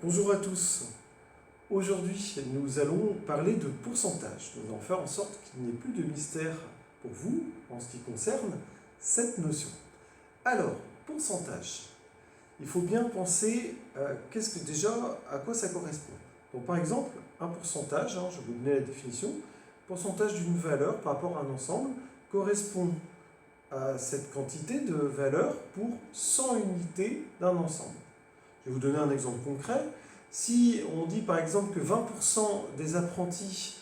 Bonjour à tous. Aujourd'hui, nous allons parler de pourcentage. Nous allons faire en sorte qu'il n'y ait plus de mystère pour vous en ce qui concerne cette notion. Alors, pourcentage. Il faut bien penser à quoi ça correspond. Donc, par exemple, un pourcentage, je vais vous donner la définition. Pourcentage d'une valeur par rapport à un ensemble correspond à cette quantité de valeur pour 100 unités d'un ensemble. Je vais vous donner un exemple concret. Si on dit par exemple que 20% des apprentis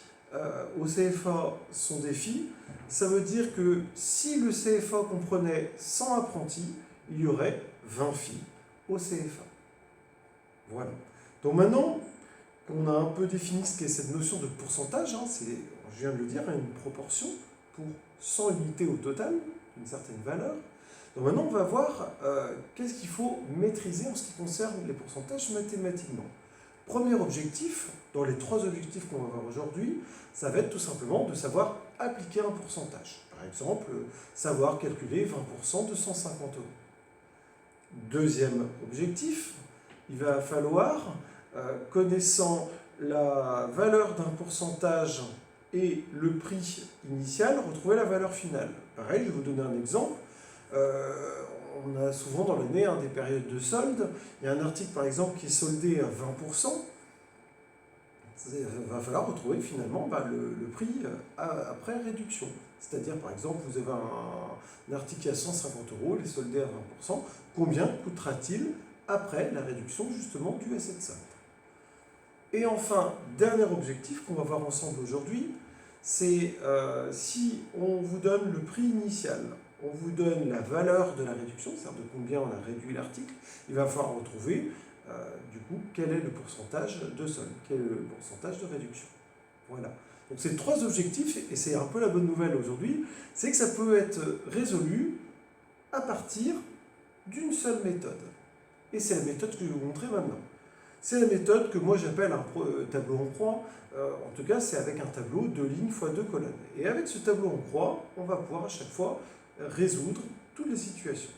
au CFA sont des filles, ça veut dire que si le CFA comprenait 100 apprentis, il y aurait 20 filles au CFA. Voilà. Donc maintenant qu'on a un peu défini ce qu'est cette notion de pourcentage, je viens de le dire, une proportion pour 100 unités au total, d'une certaine valeur. Donc maintenant, on va voir qu'est-ce qu'il faut maîtriser en ce qui concerne les pourcentages mathématiquement. Premier objectif, dans les trois objectifs qu'on va voir aujourd'hui, ça va être tout simplement de savoir appliquer un pourcentage. Par exemple, savoir calculer 20% de 150 €. Deuxième objectif, il va falloir, connaissant la valeur d'un pourcentage et le prix initial, retrouver la valeur finale. Pareil, je vais vous donner un exemple. On a souvent dans l'année des périodes de solde. Il y a un article par exemple qui est soldé à 20%. Il va falloir retrouver finalement le prix après réduction. C'est-à-dire par exemple vous avez un article qui est à 150 €, il est soldé à 20%. Combien coûtera-t-il après la réduction justement due à cette solde? Et enfin, dernier objectif qu'on va voir ensemble aujourd'hui, c'est si on vous donne le prix initial, on vous donne la valeur de la réduction, c'est-à-dire de combien on a réduit l'article, il va falloir retrouver du coup quel est le pourcentage de solde, quel est le pourcentage de réduction. Voilà. Donc c'est trois objectifs, et c'est un peu la bonne nouvelle aujourd'hui, c'est que ça peut être résolu à partir d'une seule méthode. Et c'est la méthode que je vais vous montrer maintenant. C'est la méthode que moi j'appelle un tableau en croix. En tout cas, c'est avec un tableau 2 lignes fois 2 colonnes. Et avec ce tableau en croix, on va pouvoir à chaque fois résoudre toutes les situations.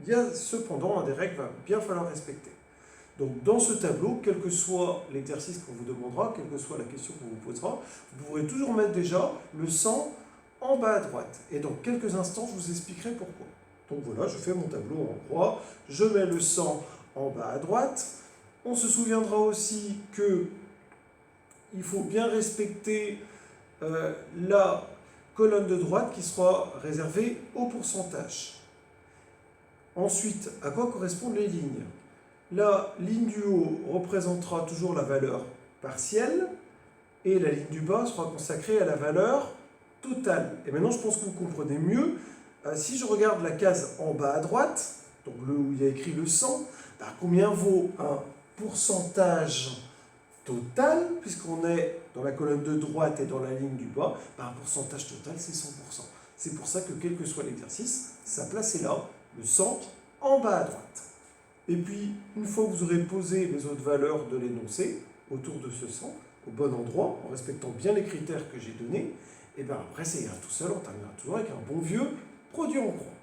Il y a cependant des règles qu'il va bien falloir respecter. Donc dans ce tableau, quel que soit l'exercice qu'on vous demandera, quelle que soit la question qu'on vous posera, vous pourrez toujours mettre déjà le 100 en bas à droite. Et dans quelques instants, je vous expliquerai pourquoi. Donc voilà, je fais mon tableau en croix, je mets le 100 en bas à droite. On se souviendra aussi qu'il faut bien respecter la colonne de droite qui sera réservée au pourcentage. Ensuite, à quoi correspondent les lignes? La ligne du haut représentera toujours la valeur partielle et la ligne du bas sera consacrée à la valeur totale. Et maintenant, je pense que vous comprenez mieux. Si je regarde la case en bas à droite, donc où il y a écrit le 100, combien vaut un pourcentage total, puisqu'on est dans la colonne de droite et dans la ligne du bas, un pourcentage total c'est 100%. C'est pour ça que quel que soit l'exercice, sa place est là, le 100 en bas à droite. Et puis, une fois que vous aurez posé les autres valeurs de l'énoncé autour de ce 100, au bon endroit, en respectant bien les critères que j'ai donnés, et bien après ça ira tout seul, on terminera toujours avec un bon vieux produit en croix.